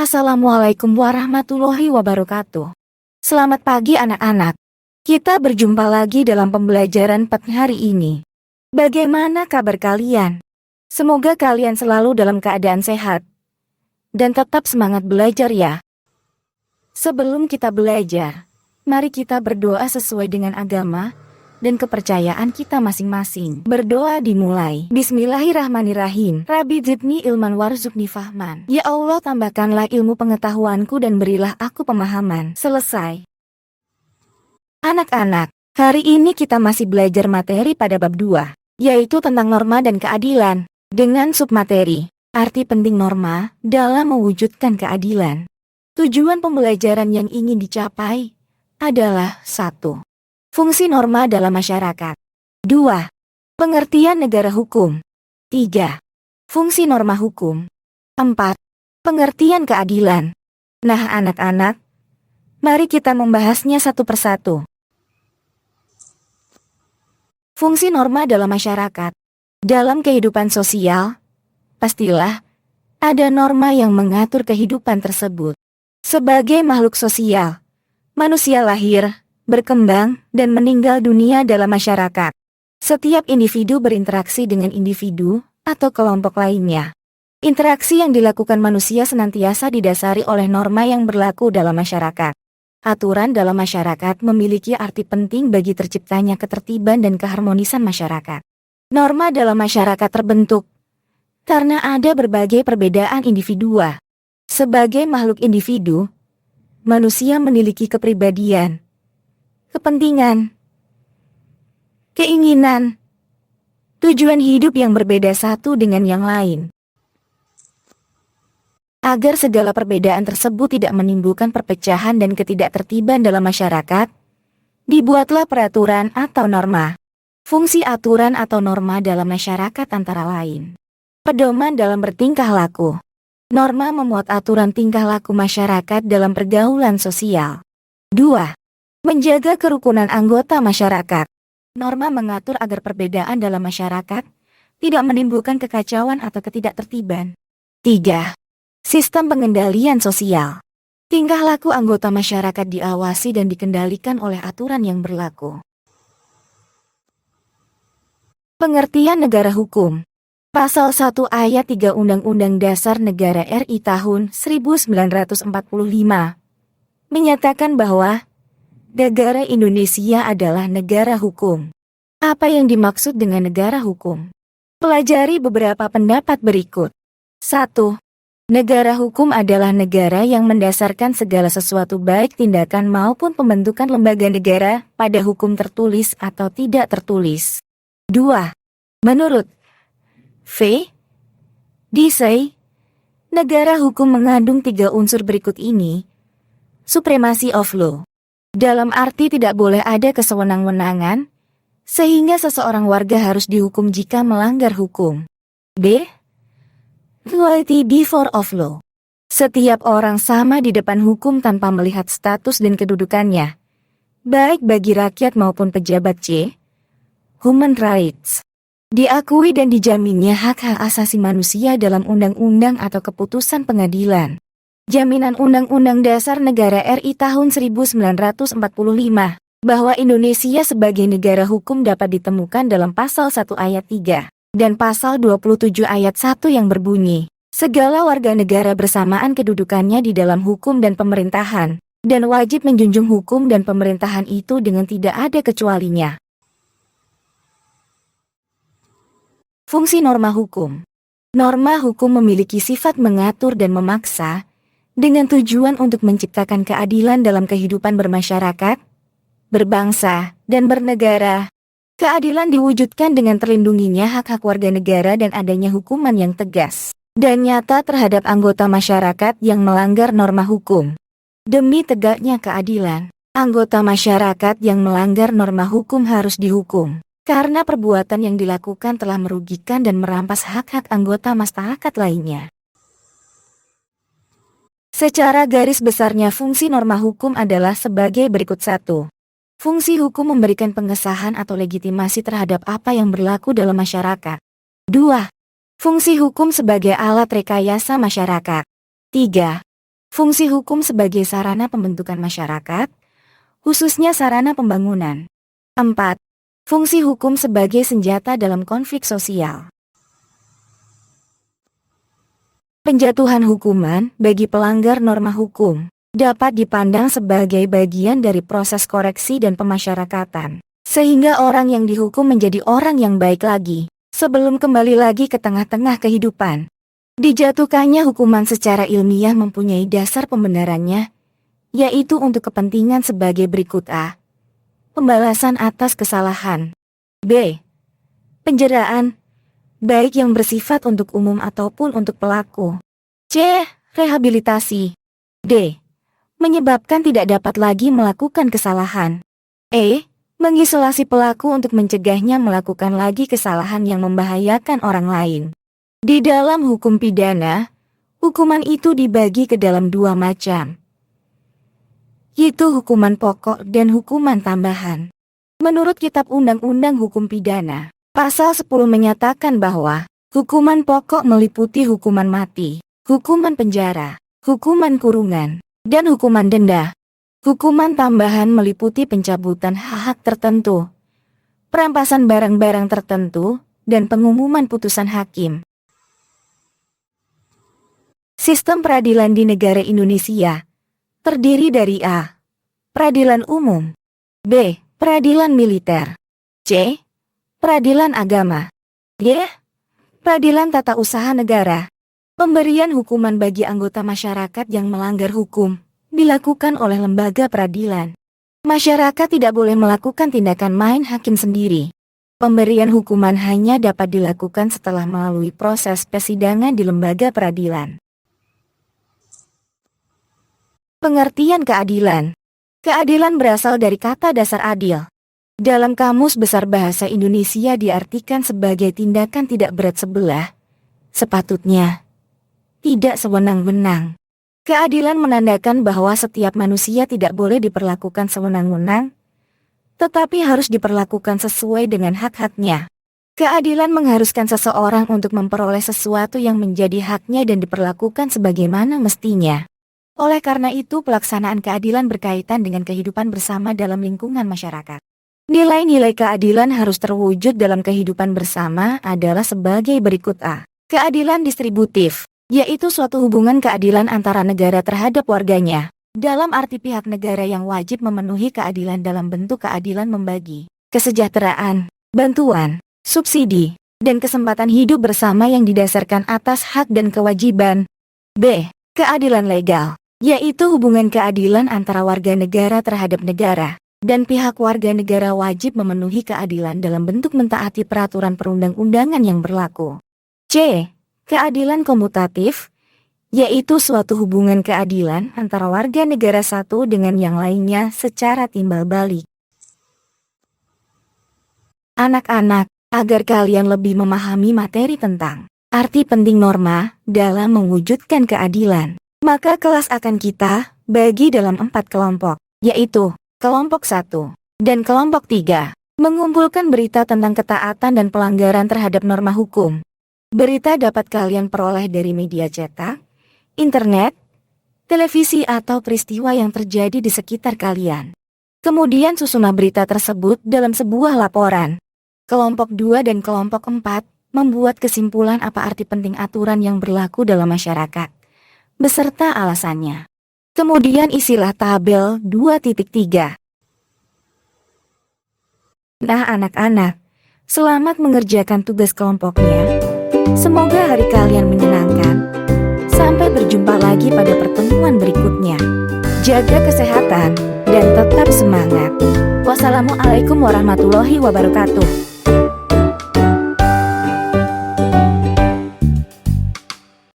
Assalamualaikum warahmatullahi wabarakatuh. Selamat pagi anak-anak. Kita berjumpa lagi dalam pembelajaran PET hari ini. Bagaimana kabar kalian? Semoga kalian selalu dalam keadaan sehat dan tetap semangat belajar ya. Sebelum kita belajar, mari kita berdoa sesuai dengan agama dan kepercayaan kita masing-masing. Berdoa dimulai. Bismillahirrahmanirrahim. Rabbi zidni ilman warzuqni fahman. Ya Allah, tambahkanlah ilmu pengetahuanku dan berilah aku pemahaman. Selesai. Anak-anak, hari ini kita masih belajar materi pada bab 2, yaitu tentang norma dan keadilan. Dengan submateri, arti penting norma dalam mewujudkan keadilan. Tujuan pembelajaran yang ingin dicapai adalah 1. Fungsi norma dalam masyarakat. 2. Pengertian negara hukum. 3. Fungsi norma hukum. 4. Pengertian keadilan. Nah anak-anak, mari kita membahasnya satu persatu. Fungsi norma dalam masyarakat. Dalam kehidupan sosial, pastilah ada norma yang mengatur kehidupan tersebut. Sebagai makhluk sosial, manusia lahir, berkembang, dan meninggal dunia dalam masyarakat. Setiap individu berinteraksi dengan individu atau kelompok lainnya. Interaksi yang dilakukan manusia senantiasa didasari oleh norma yang berlaku dalam masyarakat. Aturan dalam masyarakat memiliki arti penting bagi terciptanya ketertiban dan keharmonisan masyarakat. Norma dalam masyarakat terbentuk karena ada berbagai perbedaan individu. Sebagai makhluk individu, manusia memiliki kepribadian, kepentingan, keinginan, tujuan hidup yang berbeda satu dengan yang lain. Agar segala perbedaan tersebut tidak menimbulkan perpecahan dan ketidaktertiban dalam masyarakat, dibuatlah peraturan atau norma. Fungsi aturan atau norma dalam masyarakat antara lain: pedoman dalam bertingkah laku. Norma memuat aturan tingkah laku masyarakat dalam pergaulan sosial. 2. Menjaga kerukunan anggota masyarakat. Norma mengatur agar perbedaan dalam masyarakat tidak menimbulkan kekacauan atau ketidaktertiban. 3. Sistem pengendalian sosial. Tingkah laku anggota masyarakat diawasi dan dikendalikan oleh aturan yang berlaku. Pengertian negara hukum. Pasal 1 ayat 3 Undang-Undang Dasar Negara RI tahun 1945 menyatakan bahwa negara Indonesia adalah negara hukum. Apa yang dimaksud dengan negara hukum? Pelajari beberapa pendapat berikut. 1. Negara hukum adalah negara yang mendasarkan segala sesuatu baik tindakan maupun pembentukan lembaga negara pada hukum tertulis atau tidak tertulis. 2. Menurut V. Disey, negara hukum mengandung 3 unsur berikut ini. Supremacy of law. Dalam arti tidak boleh ada kesewenang-wenangan, sehingga seseorang warga harus dihukum jika melanggar hukum. B. Equality before of law. Setiap orang sama di depan hukum tanpa melihat status dan kedudukannya, baik bagi rakyat maupun pejabat. C. Human rights. Diakui dan dijaminnya hak-hak asasi manusia dalam undang-undang atau keputusan pengadilan. Jaminan Undang-Undang Dasar Negara RI tahun 1945 bahwa Indonesia sebagai negara hukum dapat ditemukan dalam pasal 1 ayat 3 dan pasal 27 ayat 1 yang berbunyi, segala warga negara bersamaan kedudukannya di dalam hukum dan pemerintahan, dan wajib menjunjung hukum dan pemerintahan itu dengan tidak ada kecualinya. Fungsi norma hukum. Norma hukum memiliki sifat mengatur dan memaksa dengan tujuan untuk menciptakan keadilan dalam kehidupan bermasyarakat, berbangsa, dan bernegara. Keadilan diwujudkan dengan terlindunginya hak-hak warga negara dan adanya hukuman yang tegas dan nyata terhadap anggota masyarakat yang melanggar norma hukum. Demi tegaknya keadilan, anggota masyarakat yang melanggar norma hukum harus dihukum karena perbuatan yang dilakukan telah merugikan dan merampas hak-hak anggota masyarakat lainnya. Secara garis besarnya fungsi norma hukum adalah sebagai berikut. 1. Fungsi hukum memberikan pengesahan atau legitimasi terhadap apa yang berlaku dalam masyarakat. 2. Fungsi hukum sebagai alat rekayasa masyarakat. 3. Fungsi hukum sebagai sarana pembentukan masyarakat, khususnya sarana pembangunan. 4. Fungsi hukum sebagai senjata dalam konflik sosial. Penjatuhan hukuman bagi pelanggar norma hukum dapat dipandang sebagai bagian dari proses koreksi dan pemasyarakatan, sehingga orang yang dihukum menjadi orang yang baik lagi, sebelum kembali lagi ke tengah-tengah kehidupan. Dijatuhkannya hukuman secara ilmiah mempunyai dasar pembenarannya, yaitu untuk kepentingan sebagai berikut: A. Pembalasan atas kesalahan. B. Penjaraan, baik yang bersifat untuk umum ataupun untuk pelaku. C. Rehabilitasi. D. Menyebabkan tidak dapat lagi melakukan kesalahan. E. Mengisolasi pelaku untuk mencegahnya melakukan lagi kesalahan yang membahayakan orang lain. Di dalam hukum pidana, hukuman itu dibagi ke dalam dua macam, yaitu hukuman pokok dan hukuman tambahan. Menurut Kitab Undang-Undang Hukum Pidana, Pasal 10 menyatakan bahwa hukuman pokok meliputi hukuman mati, hukuman penjara, hukuman kurungan, dan hukuman denda. Hukuman tambahan meliputi pencabutan hak-hak tertentu, perampasan barang-barang tertentu, dan pengumuman putusan hakim. Sistem peradilan di negara Indonesia terdiri dari: A. Peradilan umum. B. Peradilan militer. C. Peradilan agama. D. Peradilan tata usaha negara. Pemberian hukuman bagi anggota masyarakat yang melanggar hukum dilakukan oleh lembaga peradilan. Masyarakat tidak boleh melakukan tindakan main hakim sendiri. Pemberian hukuman hanya dapat dilakukan setelah melalui proses persidangan di lembaga peradilan. Pengertian keadilan. Keadilan berasal dari kata dasar adil. Dalam Kamus Besar Bahasa Indonesia diartikan sebagai tindakan tidak berat sebelah, sepatutnya tidak sewenang-wenang. Keadilan menandakan bahwa setiap manusia tidak boleh diperlakukan sewenang-wenang, tetapi harus diperlakukan sesuai dengan hak-haknya. Keadilan mengharuskan seseorang untuk memperoleh sesuatu yang menjadi haknya dan diperlakukan sebagaimana mestinya. Oleh karena itu, pelaksanaan keadilan berkaitan dengan kehidupan bersama dalam lingkungan masyarakat. Nilai-nilai keadilan harus terwujud dalam kehidupan bersama adalah sebagai berikut: A. Keadilan distributif, yaitu suatu hubungan keadilan antara negara terhadap warganya, dalam arti pihak negara yang wajib memenuhi keadilan dalam bentuk keadilan membagi kesejahteraan, bantuan, subsidi, dan kesempatan hidup bersama yang didasarkan atas hak dan kewajiban. B. Keadilan legal, yaitu hubungan keadilan antara warga negara terhadap negara, dan pihak warga negara wajib memenuhi keadilan dalam bentuk mentaati peraturan perundang-undangan yang berlaku. C. Keadilan komutatif, yaitu suatu hubungan keadilan antara warga negara satu dengan yang lainnya secara timbal balik. Anak-anak, agar kalian lebih memahami materi tentang arti penting norma dalam mewujudkan keadilan, maka kelas akan kita bagi dalam 4 kelompok, yaitu kelompok 1 dan kelompok 3, mengumpulkan berita tentang ketaatan dan pelanggaran terhadap norma hukum. Berita dapat kalian peroleh dari media cetak, internet, televisi atau peristiwa yang terjadi di sekitar kalian. Kemudian susunlah berita tersebut dalam sebuah laporan. Kelompok 2 dan kelompok 4 membuat kesimpulan apa arti penting aturan yang berlaku dalam masyarakat, beserta alasannya. Kemudian isilah tabel 2.3. Nah anak-anak, selamat mengerjakan tugas kelompoknya. Semoga hari kalian menyenangkan. Sampai berjumpa lagi pada pertemuan berikutnya. Jaga kesehatan dan tetap semangat. Wassalamualaikum warahmatullahi wabarakatuh.